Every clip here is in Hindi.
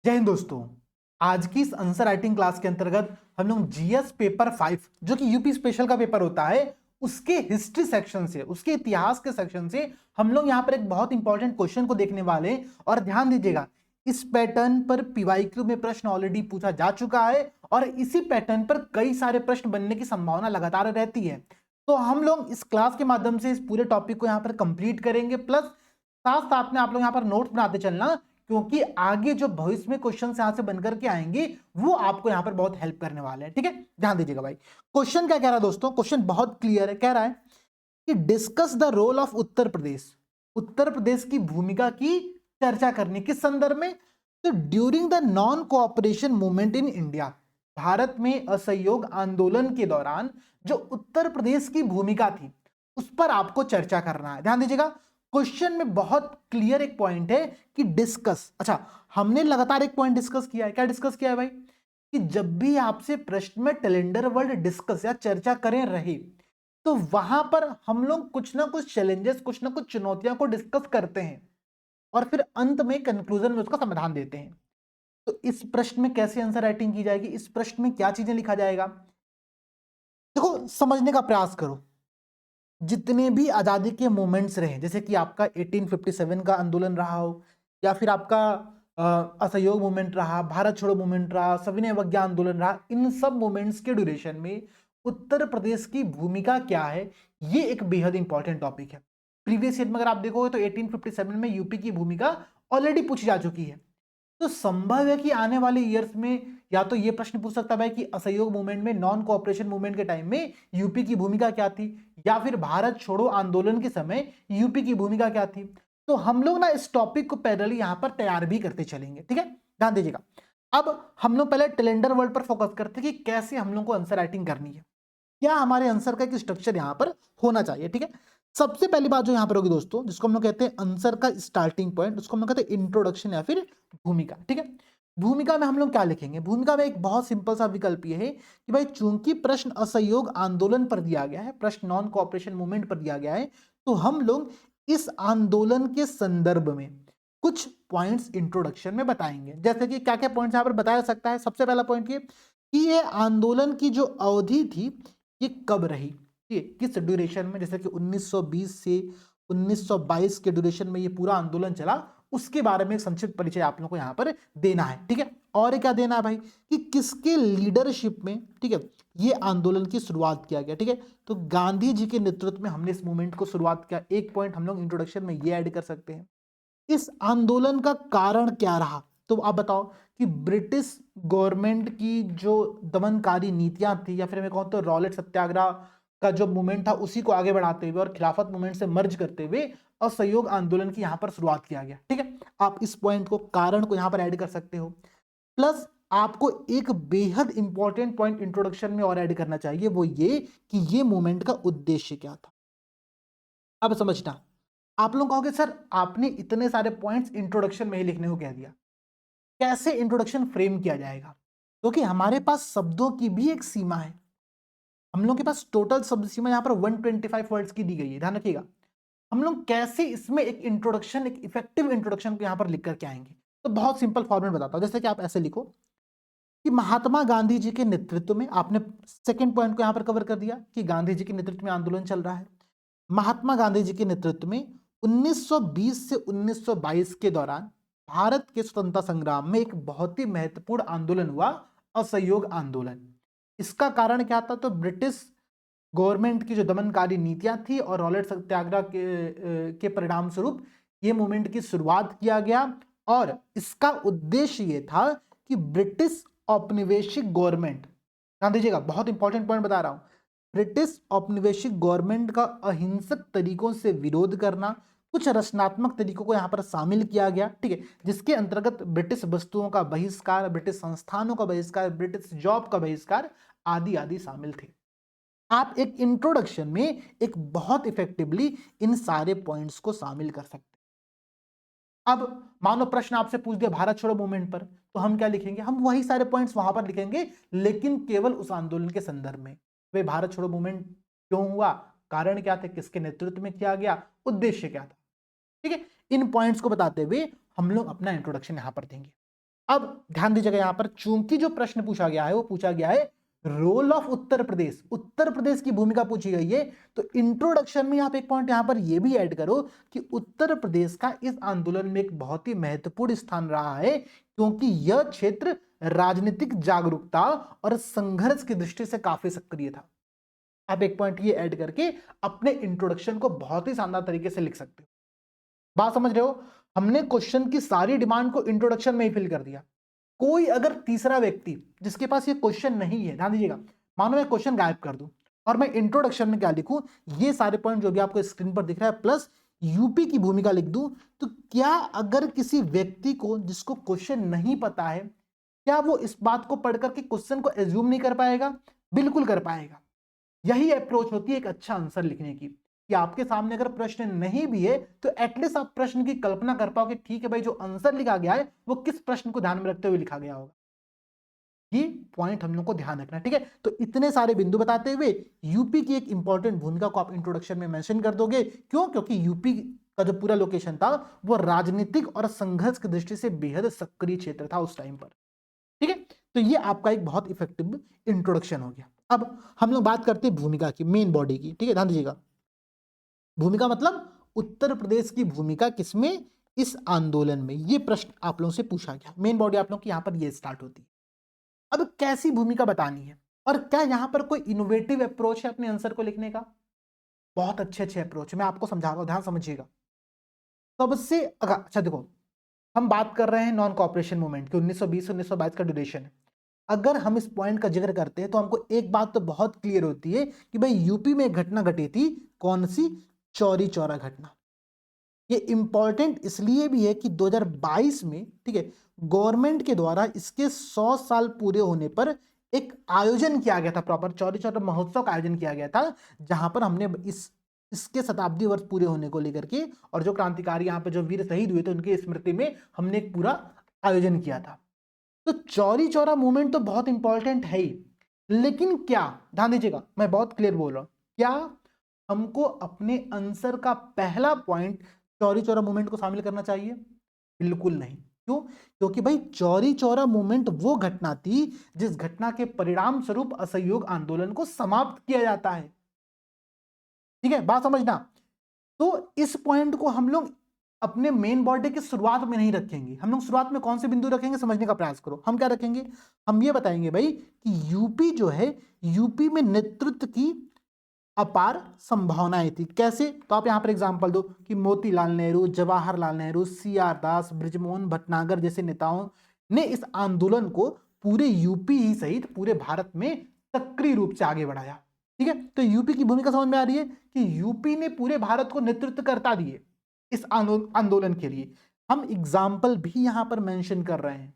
जय हिंद दोस्तों। आज की इस आंसर राइटिंग क्लास के अंतर्गत हम लोग जीएस पेपर 5 जो कि यूपी स्पेशल का पेपर होता है उसके हिस्ट्री सेक्शन से, उसके इतिहास के सेक्शन से हम लोग यहां पर एक बहुत इंपॉर्टेंट क्वेश्चन को देखने वाले हैं। और ध्यान दीजिएगा, इस पैटर्न पर पीवाईक्यू में प्रश्न ऑलरेडी पूछा जा चुका है और इसी पैटर्न पर कई सारे प्रश्न बनने की संभावना लगातार रहती है। तो हम लोग इस क्लास के माध्यम से इस पूरे टॉपिक को यहां पर कंप्लीट करेंगे, प्लस साथ साथ में आप लोग यहां पर नोट्स बनाते चलना, क्योंकि आगे जो भविष्य में क्वेश्चन यहां से बनकर के आएंगे वो आपको यहां पर बहुत हेल्प करने वाले हैं। ठीक है, ध्यान दीजिएगा भाई। क्वेश्चन क्या कह रहा है दोस्तों? क्वेश्चन बहुत क्लियर है, कह रहा है कि discuss the role of Uttar Pradesh. Uttar Pradesh की भूमिका की चर्चा करनी किस संदर्भ में? तो during the non cooperation movement in India, Bharat में असहयोग आंदोलन के दौरान जो उत्तर प्रदेश की भूमिका थी उस पर आपको चर्चा करना है। ध्यान दीजिएगा, क्वेश्चन में बहुत क्लियर एक पॉइंट है कि डिस्कस। अच्छा, हमने लगातार एक पॉइंट डिस्कस किया है। क्या डिस्कस किया है भाई? कि जब भी आपसे प्रश्न में कैलेंडर वर्ड डिस्कस या चर्चा करें रहे तो वहां पर हम लोग कुछ ना कुछ चैलेंजेस, कुछ ना कुछ चुनौतियों को डिस्कस करते हैं और फिर अंत में कंक्लूजन में उसका समाधान देते हैं। तो इस प्रश्न में कैसे आंसर राइटिंग की जाएगी, इस प्रश्न में क्या चीजें लिखा जाएगा, देखो समझने का प्रयास करो। जितने भी आजादी के मूवमेंट्स रहे, जैसे कि आपका 1857 का आंदोलन रहा हो या फिर आपका असहयोग मूवमेंट रहा, भारत छोड़ो मूवमेंट रहा, सविनय अवज्ञा आंदोलन रहा, इन सब मूवमेंट्स के ड्यूरेशन में उत्तर प्रदेश की भूमिका क्या है, ये एक बेहद इंपॉर्टेंट टॉपिक है। प्रीवियस ईयर में अगर आप देखोगे तो 1857 में यूपी की भूमिका ऑलरेडी पूछी जा चुकी है। तो संभव है कि आने वाले ईयर्स में या तो ये प्रश्न पूछ सकता है कि असहयोग मूवमेंट में, नॉन कोऑपरेशन मूवमेंट के टाइम में यूपी की भूमिका क्या थी, या फिर भारत छोड़ो आंदोलन के समय यूपी की भूमिका क्या थी। तो हम लोग ना इस टॉपिक को पैरेलली यहां पर तैयार भी करते चलेंगे। ठीक है, ध्यान दीजिएगा। अब हम लोग पहले कैलेंडर वर्ड पर फोकस करते हैं कि कैसे हम लोग को आंसर राइटिंग करनी है, क्या हमारे आंसर का एक स्ट्रक्चर यहां पर होना चाहिए। ठीक है, सबसे पहली बात जो यहां पर होगी दोस्तों, जिसको हम लोग कहते हैं आंसर का स्टार्टिंग पॉइंट, उसको हम लोग कहते हैं इंट्रोडक्शन या फिर भूमिका। ठीक है, भूमिका में हम लोग क्या लिखेंगे? भूमिका में एक बहुत सिंपल सा विकल्प ये है कि भाई चूंकि प्रश्न असहयोग आंदोलन पर दिया गया है, प्रश्न नॉन कोऑपरेशन मूवमेंट पर दिया गया है, तो हम लोग इस आंदोलन के संदर्भ में कुछ पॉइंट्स इंट्रोडक्शन में बताएंगे। जैसे कि क्या क्या पॉइंट्स यहां पर बताया जा सकता है। सबसे पहला पॉइंट ये कि ये आंदोलन की जो अवधि थी ये कब रही, ठीक है, किस ड्यूरेशन में, जैसे कि 1920 से 1922 के ड्यूरेशन में ये पूरा आंदोलन चला, उसके बारे में एक संक्षिप्त परिचय आप लोगों को यहां पर देना है। ठीक है, और क्या देना है भाई कि किसके लीडरशिप में, ठीक है, ये आंदोलन की शुरुआत किया गया। ठीक है, तो गांधी जी के नेतृत्व में हमने इस मूवमेंट को शुरुआत किया। एक पॉइंट हम लोग इंट्रोडक्शन में ये ऐड कर सकते हैं। इस आंदोलन का कारण क्या रहा, तो आप बताओ कि ब्रिटिश गवर्नमेंट की जो दमनकारी नीतियां थी, या फिर मैं कहूं तो रॉलेट सत्याग्रह का जो मूवमेंट था उसी को आगे बढ़ाते हुए और खिलाफत मूवमेंट से मर्ज करते हुए असहयोग आंदोलन की यहां पर शुरुआत किया गया। ठीक है, आप इस पॉइंट को, कारण को यहां पर ऐड कर सकते हो। प्लस आपको एक बेहद इंपॉर्टेंट पॉइंट इंट्रोडक्शन में और ऐड करना चाहिए, वो ये कि ये मूवमेंट का उद्देश्य क्या था। अब समझना, आप लोग कहोगे सर आपने इतने सारे पॉइंट्स इंट्रोडक्शन में ही लिखने को कह दिया, कैसे इंट्रोडक्शन फ्रेम किया जाएगा? क्योंकि हमारे पास शब्दों की भी एक सीमा है। हम लोग के पास टोटल शब्द सीमा यहाँ पर 125 वर्ड्स की दी गई है, ध्यान रखिएगा। हम लोग कैसे इसमें एक इंट्रोडक्शन, एक इफेक्टिव इंट्रोडक्शन को यहाँ पर लिख करके आएंगे? तो बहुत सिंपल फॉर्मेट बताता हूँ। जैसे कि आप ऐसे लिखो कि महात्मा गांधी जी के नेतृत्व में, आपने सेकेंड पॉइंट को यहाँ पर कवर कर दिया कि गांधी जी के नेतृत्व में आंदोलन चल रहा है। महात्मा गांधी जी के नेतृत्व में 1920 से 1922 के दौरान भारत के स्वतंत्रता संग्राम में एक बहुत ही महत्वपूर्ण आंदोलन हुआ, असहयोग आंदोलन। इसका कारण क्या था? तो ब्रिटिश गवर्नमेंट की जो दमनकारी नीतियां थी और रॉलेट सत्याग्रह के परिणाम स्वरूप ये मूवमेंट की शुरुआत किया गया। और इसका उद्देश्य ये था कि ब्रिटिश औपनिवेशिक गवर्नमेंट, ध्यान दीजिएगा बहुत इंपॉर्टेंट पॉइंट बता रहा हूं, ब्रिटिश औपनिवेशिक गवर्नमेंट का अहिंसक तरीकों से विरोध करना, कुछ रचनात्मक तरीकों को यहां पर शामिल किया गया। ठीक है, जिसके अंतर्गत ब्रिटिश वस्तुओं का बहिष्कार, ब्रिटिश संस्थानों का बहिष्कार, ब्रिटिश जॉब का बहिष्कार आदि आदि शामिल थे। आप एक इंट्रोडक्शन में एक बहुत इफेक्टिवली इन सारे पॉइंट्स को शामिल कर सकते हैं। अब मान लो प्रश्न आपसे पूछ दिया भारत छोड़ो मूवमेंट पर, तो हम क्या लिखेंगे? हम वही सारे पॉइंट्स वहां पर लिखेंगे, लेकिन केवल उस आंदोलन के संदर्भ में। वे भारत छोड़ो मूवमेंट क्यों हुआ, कारण क्या थे, किसके नेतृत्व में किया गया, उद्देश्य क्या था। ठीक है, इन पॉइंट्स को बताते हुए हम लोग अपना इंट्रोडक्शन यहां पर देंगे। अब ध्यान दीजिएगा यहां पर, चूंकि जो प्रश्न पूछा गया है वो पूछा गया है रोल ऑफ उत्तर प्रदेश, उत्तर प्रदेश की भूमिका पूछी गई है। तो इंट्रोडक्शन में आप एक पॉइंट यहां पर ये भी ऐड करो कि उत्तर प्रदेश का इस आंदोलन में एक बहुत ही महत्वपूर्ण स्थान रहा है, क्योंकि यह क्षेत्र राजनीतिक जागरूकता और संघर्ष की दृष्टि से काफी सक्रिय था। आप एक पॉइंट ये ऐड करके अपने इंट्रोडक्शन को बहुत ही शानदार तरीके से लिख सकते हो। बात समझ रहे हो? हमने क्वेश्चन की सारी डिमांड को इंट्रोडक्शन में ही फिल कर दिया। कोई अगर तीसरा व्यक्ति जिसके पास ये क्वेश्चन नहीं है, ध्यान दीजिएगा, मानो मैं क्वेश्चन गायब कर दूं और मैं इंट्रोडक्शन में क्या लिखूं, ये सारे पॉइंट जो भी आपको स्क्रीन पर दिख रहा है प्लस यूपी की भूमिका लिख दूं, तो क्या अगर किसी व्यक्ति को जिसको क्वेश्चन नहीं पता है, क्या वो इस बात को पढ़ करके क्वेश्चन को एज्यूम नहीं कर पाएगा? बिल्कुल कर पाएगा। यही अप्रोच होती है एक अच्छा आंसर लिखने की, कि आपके सामने अगर प्रश्न नहीं भी है तो एटलीस्ट आप प्रश्न की कल्पना कर पाओ कि ठीक है भाई, जो आंसर लिखा गया है वो किस प्रश्न को ध्यान में रखते हुए लिखा गया होगा। ये पॉइंट हम लोग को ध्यान रखना है, ठीक है। तो इतने सारे बिंदु बताते हुए यूपी की एक इंपॉर्टेंट भूमिका को आप इंट्रोडक्शन में मेंशन कर दोगे। क्यों? क्योंकि यूपी का जो पूरा लोकेशन था वो राजनीतिक और संघर्ष की दृष्टि से बेहद सक्रिय क्षेत्र था उस टाइम पर, ठीक है। तो ये आपका एक बहुत इफेक्टिव इंट्रोडक्शन हो गया। अब हम लोग बात करते हैं भूमिका की, मेन बॉडी की, ठीक है। ध्यान दीजिएगा, भूमिका मतलब उत्तर प्रदेश की भूमिका किसमें? इस आंदोलन में। ये प्रश्न आप लोगों से पूछा गया। मेन बॉडी आप लोगों की यहां पर ये स्टार्ट होती है। अब कैसी भूमिका बतानी है और क्या यहां पर कोई इनोवेटिव अप्रोच है अपने आंसर को लिखने का? बहुत अच्छे अच्छे अप्रोच मैं आपको समझा रहा हूं, ध्यान समझिएगा। सबसे अच्छा देखो, हम बात कर रहे हैं नॉन कॉपरेशन मूवमेंट की, 1920-1922 का ड्यूरेशन है। अगर हम इस पॉइंट का जिक्र करते हैं तो हमको एक बात तो बहुत क्लियर होती है कि भाई यूपी में एक घटना घटी थी। कौन सी? चौरी चौरा घटना। ये इंपॉर्टेंट इसलिए भी है कि 2022 में, ठीक है, गवर्नमेंट के द्वारा इसके 100 साल पूरे होने पर एक आयोजन किया गया था, प्रॉपर चौरी चौरा महोत्सव का आयोजन किया गया था, जहां पर हमने इसके शताब्दी वर्ष पूरे होने को लेकर के और जो क्रांतिकारी यहाँ पे जो वीर शहीद हुए थे उनकी स्मृति में हमने एक पूरा आयोजन किया था। तो चौरी चौरा मूवमेंट तो बहुत इंपॉर्टेंट है ही, लेकिन क्या, ध्यान दीजिएगा मैं बहुत क्लियर बोल रहा हूं, क्या हमको अपने आंसर का पहला पॉइंट चौरी चौरा मूवमेंट को शामिल करना चाहिए? बिल्कुल नहीं। क्यों? क्योंकि भाई चौरी चौरा मूवमेंट वो घटना थी जिस घटना के परिणाम स्वरूप असहयोग आंदोलन को समाप्त किया जाता है, ठीक है, बात समझना। तो इस पॉइंट को हम लोग अपने मेन बॉडी की शुरुआत में नहीं रखेंगे। हम लोग शुरुआत में कौन से बिंदु रखेंगे, समझने का प्रयास करो। हम क्या रखेंगे? हम ये बताएंगे भाई कि यूपी जो है, यूपी में नेतृत्व की अपार संभावनाएं थी। कैसे? तो आप यहां पर एग्जांपल दो कि मोतीलाल नेहरू, जवाहरलाल नेहरू, सीआर दास, बृजमोहन भटनागर जैसे नेताओं ने इस आंदोलन को पूरे यूपी ही सहित पूरे भारत में सक्रिय रूप से आगे बढ़ाया, ठीक है। तो यूपी की भूमिका समझ में आ रही है कि यूपी ने पूरे भारत को नेतृत्व करता दिए इस आंदोलन के लिए। हम एग्जाम्पल भी यहां पर मेंशन कर रहे हैं।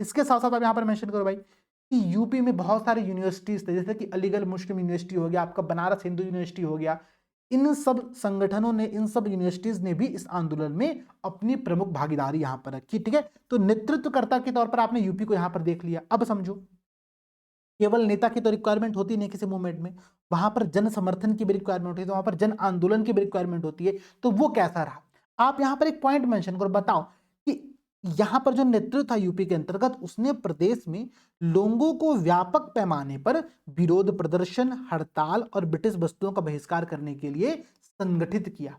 इसके साथ साथ आप यहां पर मेंशन करो भाई कि यूपी में बहुत सारे यूनिवर्सिटीज थे, जैसे कि अलीगढ़ मुस्लिम यूनिवर्सिटी हो गया, आपका बनारस हिंदू यूनिवर्सिटी हो गया। इन सब संगठनों ने, इन सब यूनिवर्सिटीज ने भी इस आंदोलन में अपनी प्रमुख भागीदारी यहां पर रखी, ठीक है। तो नेतृत्वकर्ता के तौर पर आपने यूपी को यहां पर देख लिया। अब समझो, केवल नेता की तो रिक्वायरमेंट होती नहीं किसी मूवमेंट में, वहां पर जन समर्थन की भी रिक्वायरमेंट होती है, तो वहां पर जन आंदोलन की भी रिक्वायरमेंट होती है। तो वो कैसा रहा? आप यहां पर एक पॉइंट मेंशन करो, बताओ कि यहां पर जो नेतृत्व था यूपी के अंतर्गत, उसने प्रदेश में लोगों को व्यापक पैमाने पर विरोध प्रदर्शन, हड़ताल और ब्रिटिश वस्तुओं का बहिष्कार करने के लिए संगठित किया।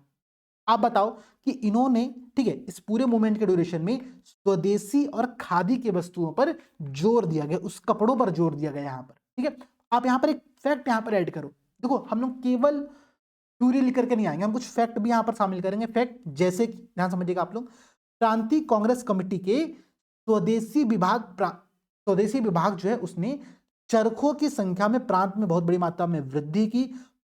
आप बताओ कि इन्होंने, ठीक है, इस पूरे मूवमेंट के ड्यूरेशन में स्वदेशी और खादी के वस्तुओं पर जोर दिया गया, उस कपड़ों पर जोर दिया गया यहां पर, ठीक है। आप यहां पर एक फैक्ट यहां पर ऐड करो। देखो, हम लोग केवल थ्योरी लिख करके नहीं आएंगे, हम कुछ फैक्ट भी यहां पर शामिल करेंगे। फैक्ट जैसे कि, ध्यान समझिएगा आप लोग, क्रांति कांग्रेस कमेटी के स्वदेशी विभाग जो है उसने चरखों की संख्या में प्रांत में बहुत बड़ी मात्रा में वृद्धि की।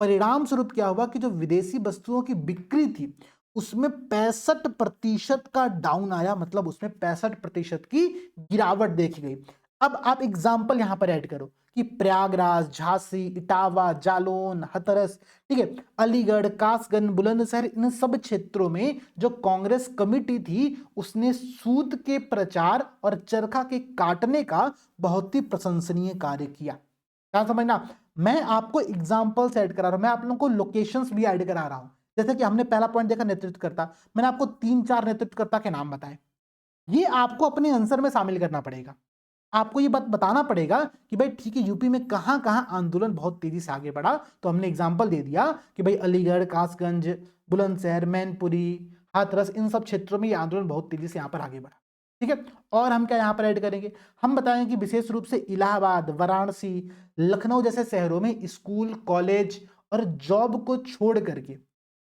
परिणाम स्वरूप क्या हुआ कि जो विदेशी वस्तुओं की बिक्री थी उसमें 65% का डाउन आया, मतलब उसमें 65% की गिरावट देखी गई। अब आप एग्जाम्पल यहां पर ऐड करो कि प्रयागराज, झांसी, इटावा, जालौन, हथरस, ठीक है, अलीगढ़, कासगंज, बुलंदशहर, इन सब क्षेत्रों में जो कांग्रेस कमेटी थी उसने सूत के प्रचार और चरखा के काटने का बहुत ही प्रशंसनीय कार्य किया। क्या समझना? मैं आपको एग्जाम्पल्स ऐड करा रहा हूं, मैं आप लोगों को लोकेशंस भी ऐड करा रहा हूं। जैसे कि हमने पहला पॉइंट देखा नेतृत्वकर्ता, मैंने आपको 3-4 नेतृत्वकर्ता के नाम बताए। ये आपको अपने आंसर में शामिल करना पड़ेगा। आपको ये बात बताना पड़ेगा कि भाई ठीक है, यूपी में कहाँ कहाँ आंदोलन बहुत तेजी से आगे बढ़ा। तो हमने एग्जाम्पल दे दिया कि भाई अलीगढ़, कासगंज, बुलंदशहर, मैनपुरी, हाथरस, इन सब क्षेत्रों में ये आंदोलन बहुत तेजी से यहाँ पर आगे बढ़ा। ठीक है, और हम क्या यहाँ पर ऐड करेंगे, हम बताएंगे कि विशेष रूप से इलाहाबाद, वाराणसी, लखनऊ जैसे शहरों में स्कूल, कॉलेज और जॉब को छोड़ करके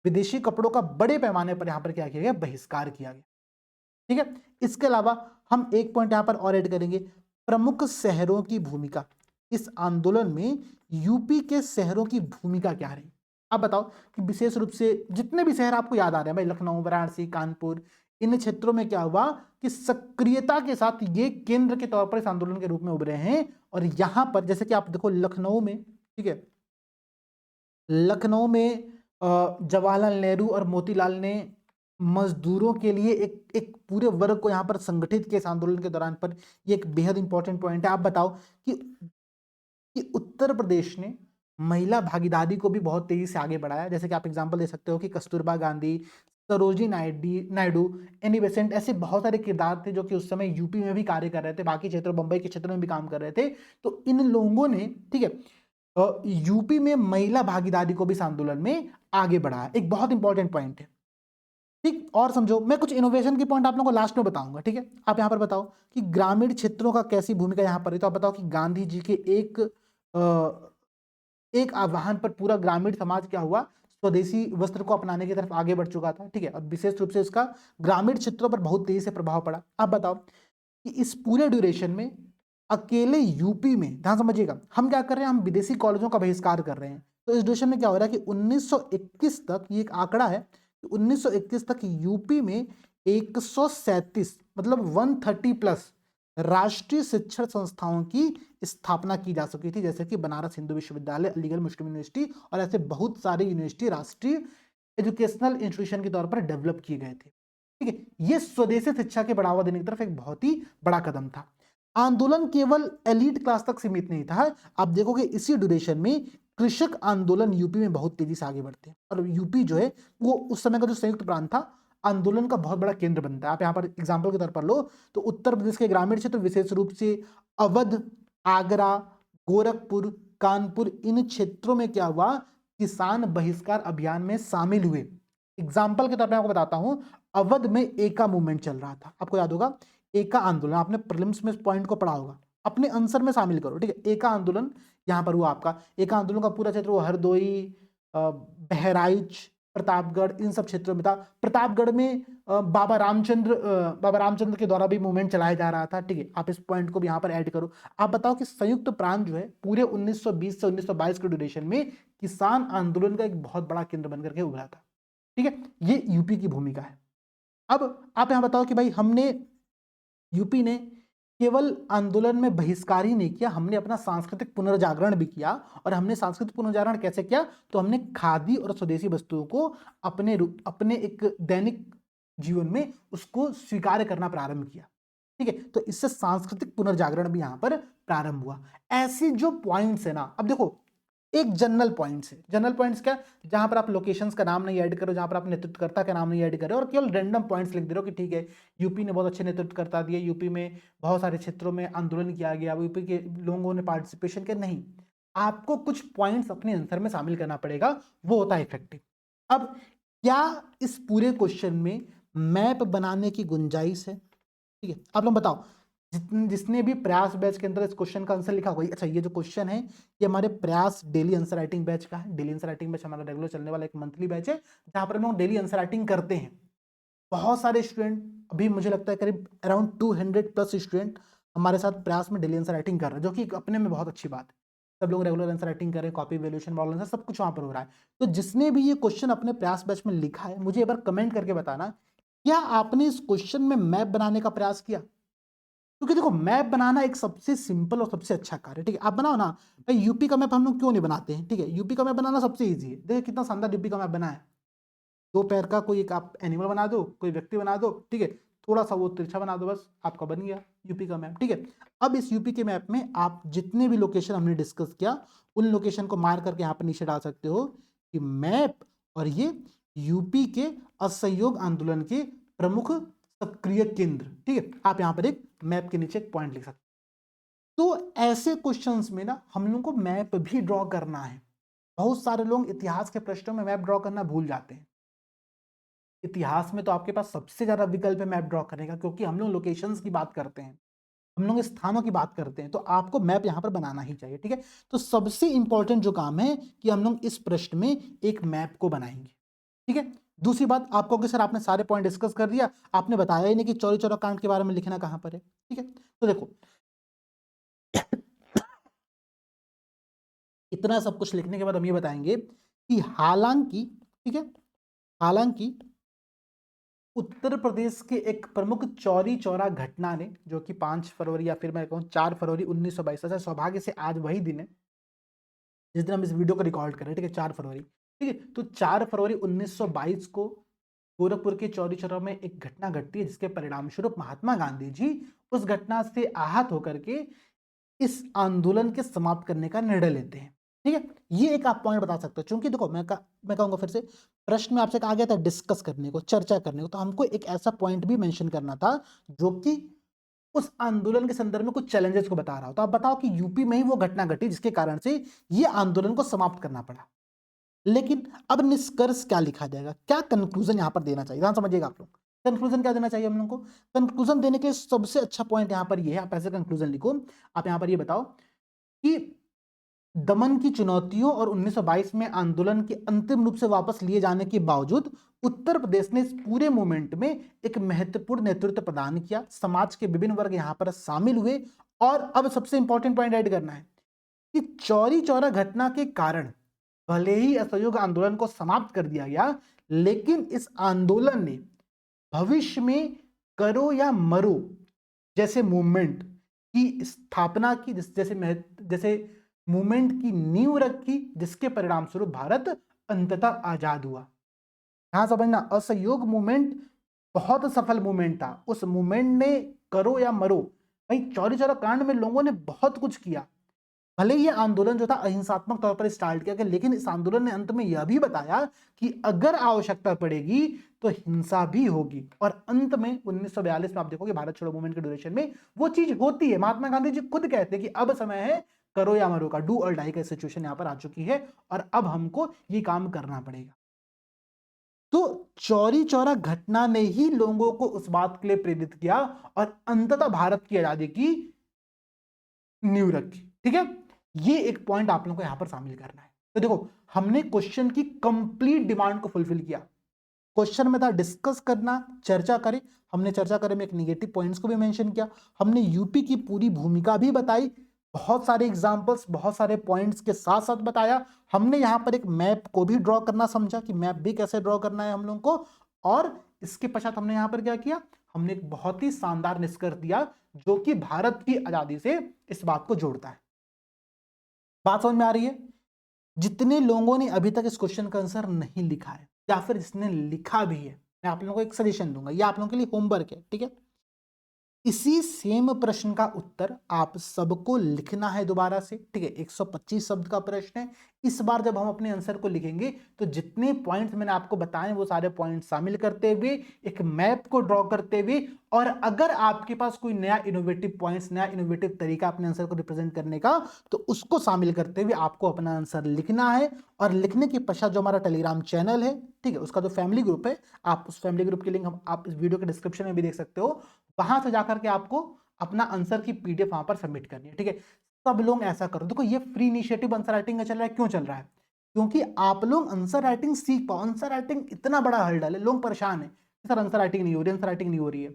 विदेशी कपड़ों का बड़े पैमाने पर यहाँ पर क्या किया गया, बहिष्कार किया गया। ठीक है, इसके अलावा हम एक पॉइंट यहां पर और ऐड करेंगे, प्रमुख शहरों की भूमिका। इस आंदोलन में यूपी के शहरों की भूमिका क्या रही। आप बताओ कि विशेष रूप से जितने भी शहर आपको याद आ रहे हैं भाई, लखनऊ, वाराणसी, कानपुर, इन क्षेत्रों में क्या हुआ कि सक्रियता के साथ ये केंद्र के तौर पर इस आंदोलन के रूप में उभरे हैं। और यहां पर जैसे कि आप देखो लखनऊ में, ठीक है, लखनऊ में जवाहरलाल नेहरू और मोतीलाल ने मजदूरों के लिए एक पूरे वर्ग को यहां पर संगठित किया इस आंदोलन के दौरान पर। ये एक बेहद इंपॉर्टेंट पॉइंट है। आप बताओ कि उत्तर प्रदेश ने महिला भागीदारी को भी बहुत तेजी से आगे बढ़ाया। जैसे कि आप एग्जांपल दे सकते हो कि कस्तूरबा गांधी, सरोजिनी नायडू, एनी बेसेंट, ऐसे बहुत सारे किरदार थे जो कि उस समय यूपी में भी कार्य कर रहे थे, बाकी क्षेत्रों, बंबई के क्षेत्र में भी काम कर रहे थे। तो इन लोगों ने, ठीक है, यूपी में महिला भागीदारी को भी इस आंदोलन में आगे बढ़ाया। एक बहुत इंपॉर्टेंट पॉइंट है। ठीक, और समझो, मैं कुछ इनोवेशन की पॉइंट आप लोगों को लास्ट में बताऊंगा। ठीक है, आप यहां पर बताओ कि ग्रामीण क्षेत्रों का कैसी भूमिका यहां पर है। तो आप बताओ कि गांधी जी के एक आह्वान पर पूरा ग्रामीण समाज क्या हुआ, स्वदेशी वस्त्र को अपनाने की तरफ आगे बढ़ चुका था। ठीक है, अब विशेष रूप से इसका ग्रामीण क्षेत्रों पर बहुत तेजी से प्रभाव पड़ा। आप बताओ कि इस पूरे ड्यूरेशन में अकेले यूपी में, ध्यान समझिएगा, हम क्या कर रहे हैं, हम विदेशी कॉलेजों का बहिष्कार कर रहे हैं। तो इस ड्यूरेशन में क्या हो रहा है कि 1921 तक, ये एक आंकड़ा है, 1921 तक यूपी में 137, मतलब 130 प्लस राष्ट्रीय शिक्षण संस्थाओं की स्थापना की जा सकी थी, जैसे कि बनारस हिंदू विश्वविद्यालय, अलीगढ़ मुस्लिम यूनिवर्सिटी, और ऐसे बहुत सारे यूनिवर्सिटी राष्ट्रीय एजुकेशनल इंस्टीट्यूशन के तौर पर डेवलप किए गए थे। ठीक है, ये स्वदेशी शिक्षा के बढ़ावा देने की तरफ एक बहुत ही बड़ा कदम था। आंदोलन केवल एलीट क्लास तक सीमित नहीं था। आप देखोगे इसी ड्यूरेशन में कृषक आंदोलन यूपी में बहुत तेजी से आगे बढ़ते हैं, और यूपी जो है वो उस समय का जो संयुक्त प्रांत था, आंदोलन का बहुत बड़ा केंद्र बनता है। आप यहाँ पर एग्जाम्पल के तौर पर लो तो उत्तर प्रदेश के ग्रामीण क्षेत्र, विशेष रूप से अवध, आगरा, गोरखपुर, कानपुर, इन क्षेत्रों में क्या हुआ, किसान बहिष्कार अभियान में शामिल हुए। एग्जाम्पल के तौर पर आपको बताता हूं, अवध में एका मूवमेंट चल रहा था, आपको याद होगा एका आंदोलन, आपने प्रीलिम्स में इस पॉइंट को पढ़ा होगा, अपने आंसर में शामिल करो। ठीक है, एका आंदोलन यहां पर हुआ आपका। एका आंदोलन का पूरा क्षेत्र वो हरदोई, बहराइच, प्रतापगढ़, इन सब क्षेत्रों में था। प्रतापगढ़ में बाबा रामचंद्र के द्वारा भी मूवमेंट चलाया जा रहा था। ठीक है, आप इस पॉइंट को भी यहाँ पर ऐड करो। आप बताओ कि संयुक्त प्रांत जो है पूरे 1920 से 1922 के ड्यूरेशन में किसान आंदोलन का एक बहुत बड़ा केंद्र बनकर के उभरा था। ठीक है, ये यूपी की भूमिका है। अब आप यहां बताओ कि भाई हमने, यूपी ने केवल आंदोलन में बहिष्कार ही नहीं किया, हमने अपना सांस्कृतिक पुनर्जागरण भी किया। और हमने सांस्कृतिक पुनर्जागरण कैसे किया, तो हमने खादी और स्वदेशी वस्तुओं को अपने एक दैनिक जीवन में उसको स्वीकार करना प्रारंभ किया। ठीक है, तो इससे सांस्कृतिक पुनर्जागरण भी यहां पर प्रारंभ हुआ। ऐसी जो पॉइंट्स है ना, अब देखो एक जनरल पॉइंट्स है। जनरल पॉइंट्स क्या, जहां पर आप लोकेशंस का नाम नहीं ऐड करो, जहां पर आप नेतृत्वकर्ता का नाम नहीं ऐड करो, और केवल रैंडम पॉइंट्स लिख दे रहे हो कि ठीक है यूपी ने बहुत अच्छे नेतृत्वकर्ता दिए, यूपी में बहुत सारे क्षेत्रों में आंदोलन किया गया, यूपी के लोगों ने पार्टिसिपेशन किया। नहीं, आपको कुछ पॉइंट्स अपने आंसर में शामिल करना पड़ेगा, वो होता है इफेक्टिव। अब क्या इस पूरे क्वेश्चन में मैप बनाने की गुंजाइश है? ठीक है, आप लोग बताओ, जिसने भी प्रयास बैच के अंदर इस क्वेश्चन का आंसर लिखा हुआ है। अच्छा, ये जो क्वेश्चन है ये हमारे प्रयास डेली आंसर राइटिंग बैच का है। डेली आंसर राइटिंग बैच हमारा रेगुलर चलने वाला एक मंथली बैच है, जहां पर हम लोग डेली आंसर राइटिंग करते हैं। बहुत सारे स्टूडेंट, अभी मुझे लगता है करीब अराउंड 200 प्लस स्टूडेंट हमारे साथ प्रयास में डेली आंसर राइटिंग कर रहे हैं, जो कि अपने में बहुत अच्छी बात है। सब लोग रेगुलर आंसर राइटिंग कर रहे हैं, कॉपी वैल्यूएशन, मॉडल आंसर, सब कुछ वहां पर हो रहा है। तो जिसने भी ये क्वेश्चन अपने प्रयास बैच में लिखा है, मुझे एक बार कमेंट करके बताना, क्या आपने इस क्वेश्चन में मैप बनाने का प्रयास किया? क्योंकि देखो मैप बनाना एक सबसे सिंपल और सबसे अच्छा कार्य है। ठीक है, आप बनाओ ना भाई। यूपी का मैप हम लोग क्यों नहीं बनाते हैं? ठीक है, यूपी का मैप बनाना सबसे इजी है। देखिए कितना शानदार यूपी का मैप बना है। दो पैर का कोई एक आप एनिमल बना दो, कोई व्यक्ति बना दो, ठीक है, थोड़ा सा वो तिरछा बना दो, बस आपका बन गया यूपी का मैप। ठीक है, अब इस यूपी के मैप में आप जितने भी लोकेशन हमने डिस्कस किया, उन लोकेशन को मार करके यहाँ पर नीचे डाल सकते हो कि मैप, और ये यूपी के असहयोग आंदोलन के प्रमुख सक्रिय केंद्र, ठीक है। आप यहां पर एक मैप के नीचे एक पॉइंट लिख सकते हैं। तो ऐसे क्वेश्चंस में ना हम लोग को मैप भी ड्रॉ करना है। बहुत सारे लोग इतिहास के प्रश्नों में मैप ड्रॉ करना भूल जाते हैं। इतिहास में तो आपके पास सबसे ज्यादा विकल्प है मैप ड्रॉ करने का, क्योंकि हम लोग लोकेशंस की बात करते हैं, हम लोग स्थानों की बात करते हैं, तो आपको मैप यहां पर बनाना ही चाहिए, ठीक है। तो सबसे इंपॉर्टेंट जो काम है कि हम लोग इस प्रश्न में एक मैप को बनाएंगे, ठीक है। दूसरी बात आपको कि सर आपने सारे पॉइंट डिस्कस कर दिया, आपने बताया ही नहीं कि चौरी चौरा कांड के बारे में लिखना कहां पर है, ठीक है। तो देखो इतना सब कुछ लिखने के बाद हम ये बताएंगे कि हालांकि, ठीक है, हालांकि उत्तर प्रदेश के एक प्रमुख चौरी चौरा घटना ने, जो कि 5 फरवरी या फिर मैं कहूँ 4 फरवरी 1922, अच्छा सौभाग्य से आज वही दिन है जिस दिन हम इस वीडियो को रिकॉर्ड कर रहे हैं, ठीक है, 4 फरवरी, ठीक है। तो 4 फरवरी 1922 को गोरखपुर के चौरी चौरा में एक घटना घटती है, जिसके परिणाम स्वरूप महात्मा गांधी जी उस घटना से आहत होकर के इस आंदोलन के समाप्त करने का निर्णय लेते हैं, ठीक है। ये एक आप पॉइंट बता सकते हो, क्योंकि देखो मैं कहूंगा फिर से, प्रश्न में आपसे कहा गया था डिस्कस करने को, चर्चा करने को, तो हमको एक ऐसा पॉइंट भी मेंशन करना था जो कि उस आंदोलन के संदर्भ में कुछ चैलेंजेस को बता रहा हो। तो आप बताओ कि यूपी में ही वो घटना घटी जिसके कारण से ये आंदोलन को समाप्त करना पड़ा, लेकिन अब निष्कर्ष क्या लिखा जाएगा, क्या कंक्लूजन यहां पर देना चाहिए, ध्यान समझिएगा आप लोग। कंक्लूजन क्या देना चाहिए हम लोग को? कंक्लूजन देने के सबसे अच्छा पॉइंट यहां पर ये है, आप ऐसे कंक्लूजन लिखो, आप यहां पर ये बताओ कि दमन की चुनौतियों और 1922 में आंदोलन के अंतिम रूप से वापस लिए जाने के बावजूद उत्तर प्रदेश ने इस पूरे मूवमेंट में एक महत्वपूर्ण नेतृत्व प्रदान किया, समाज के विभिन्न वर्ग यहां पर शामिल हुए, और अब सबसे इंपॉर्टेंट पॉइंट ऐड करना है कि चौरी चौरा घटना के कारण भले ही असहयोग आंदोलन को समाप्त कर दिया गया, लेकिन इस आंदोलन ने भविष्य में करो या मरो जैसे मूवमेंट की स्थापना की, जैसे मूवमेंट की नींव रखी, जिसके परिणाम स्वरूप भारत अंततः आजाद हुआ। यहां समझना, असहयोग मूवमेंट बहुत सफल मूवमेंट था। उस मूवमेंट ने करो या मरो, भाई चौरी चौरा कांड में लोगों ने बहुत कुछ किया। भले ये आंदोलन जो था अहिंसात्मक तौर पर स्टार्ट किया गया, लेकिन इस आंदोलन ने अंत में यह भी बताया कि अगर आवश्यकता पड़ेगी तो हिंसा भी होगी। और अंत में 1942 में आप देखोगे भारत छोड़ो मूवमेंट के ड्यूरेशन में वो चीज होती है। महात्मा गांधी जी खुद कहते हैं कि अब समय है करो या मरो का, डू और डाई का सिचुएशन यहां पर आ चुकी है और अब हमको ये काम करना पड़ेगा। तो चौरी चौरा घटना ने ही लोगों को उस बात के लिए प्रेरित किया और अंततः भारत की आजादी की नींव रखी, ठीक है। ये एक पॉइंट आप लोगों को यहां पर शामिल करना है। तो देखो हमने क्वेश्चन की कंप्लीट डिमांड को फुलफिल किया। क्वेश्चन में था डिस्कस करना, चर्चा करें, हमने चर्चा करे में एक नेगेटिव पॉइंट्स को भी मेंशन किया, हमने यूपी की पूरी भूमिका भी बताई, बहुत सारे एग्जांपल्स बहुत सारे पॉइंट्स के साथ साथ बताया। हमने यहां पर एक मैप को भी ड्रॉ करना समझा कि मैप भी कैसे ड्रॉ करना है हम लोग को, और इसके पश्चात हमने यहां पर क्या किया, हमने एक बहुत ही शानदार निष्कर्ष दिया जो कि भारत की आजादी से इस बात को जोड़ता है। बात समझ में आ रही है? जितने लोगों ने अभी तक इस क्वेश्चन का आंसर नहीं लिखा है या फिर जिसने लिखा भी है, मैं आप लोगों को एक सजेशन दूंगा, ये आप लोगों के लिए होमवर्क है, ठीक है। इसी सेम प्रश्न का उत्तर आप सबको लिखना है दोबारा से, ठीक है। 125 शब्द का प्रश्न है। इस बार जब हम अपने आंसर को लिखेंगे तो जितने पॉइंट्स मैंने आपको बताए वो सारे पॉइंट शामिल करते हुए एक मैप को ड्रॉ करते हुए, और अगर आपके पास कोई नया इनोवेटिव पॉइंट्स, नया इनोवेटिव तरीका अपने आंसर को रिप्रेजेंट करने का, तो उसको शामिल करते हुए आपको अपना आंसर लिखना है। और लिखने के पश्चात जो हमारा टेलीग्राम चैनल है, ठीक है, उसका जो फैमिली ग्रुप है, आप उस फैमिली ग्रुप की लिंक आप इस वीडियो के डिस्क्रिप्शन में भी देख सकते हो, वहां से जाकर के आपको अपना आंसर की पीडीएफ वहां पर सबमिट करनी है, ठीक है। सब लोग ऐसा करो। देखो ये फ्री इनिशिएटिव आंसर राइटिंग का चल रहा है, क्यों चल रहा है? क्योंकि आप लोग आंसर राइटिंग सीख पाओ। आंसर राइटिंग इतना बड़ा हर्डल है, लोग परेशान है सर आंसर राइटिंग नहीं हो रही, आंसर राइटिंग नहीं हो रही है।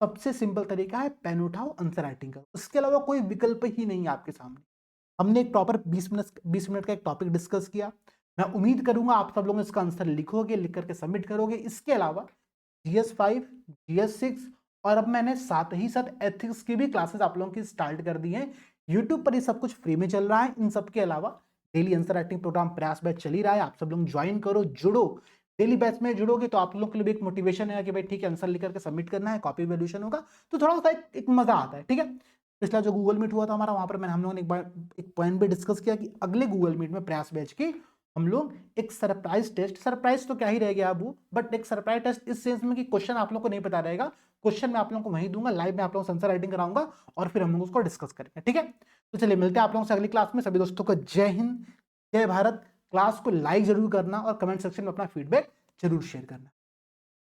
सबसे सिंपल तरीका है पेन उठाओ, आंसर राइटिंग करो, उसके अलावा कोई विकल्प ही नहीं है आपके सामने। हमने एक प्रॉपर 20 मिनट का एक टॉपिक डिस्कस किया। मैं उम्मीद करूंगा आप सब लोग इसका आंसर लिखोगे, लिख करके सबमिट करोगे। इसके अलावा GS5, GS6 और अब मैंने साथ ही साथ एथिक्स की भी क्लासेस आप लोगों की स्टार्ट कर दी हैं। यूट्यूब पर ये सब कुछ फ्री में चल रहा है। इन सब के अलावा डेली आंसर राइटिंग प्रोग्राम प्रयास बैच चल ही रहा है, आप सब लोग ज्वाइन करो, जुड़ो। डेली बैच में जुड़ोगे तो आप लोगों के लिए भी एक मोटिवेशन है कि भाई ठीक है आंसर लिख करके सबमिट करना है, कॉपी वैल्यूएशन होगा, तो थोड़ा सा एक मजा आता है, ठीक है। पिछला जो गूगल मीट हुआ था हमारा, वहां पर मैंने हम लोगों ने एक बार एक पॉइंट भी डिस्कस किया कि अगले गूगल मीट में प्रयास बैच की हम लोग एक सरप्राइज टेस्ट, सरप्राइज तो क्या ही रह गया अब वो, बट एक सरप्राइज टेस्ट इस सेंस में कि क्वेश्चन आप लोग को नहीं पता रहेगा, क्वेश्चन मैं आप लोगों को वहीं दूंगा, लाइव में आप लोगों को आंसर राइटिंग कराऊंगा और फिर हम लोग उसको डिस्कस करेंगे, ठीक है। तो चलिए मिलते हैं आप लोगों से अगली क्लास में। सभी दोस्तों को जय हिंद, जय भारत। क्लास को लाइक जरूर करना और कमेंट सेक्शन में अपना फीडबैक जरूर शेयर करना।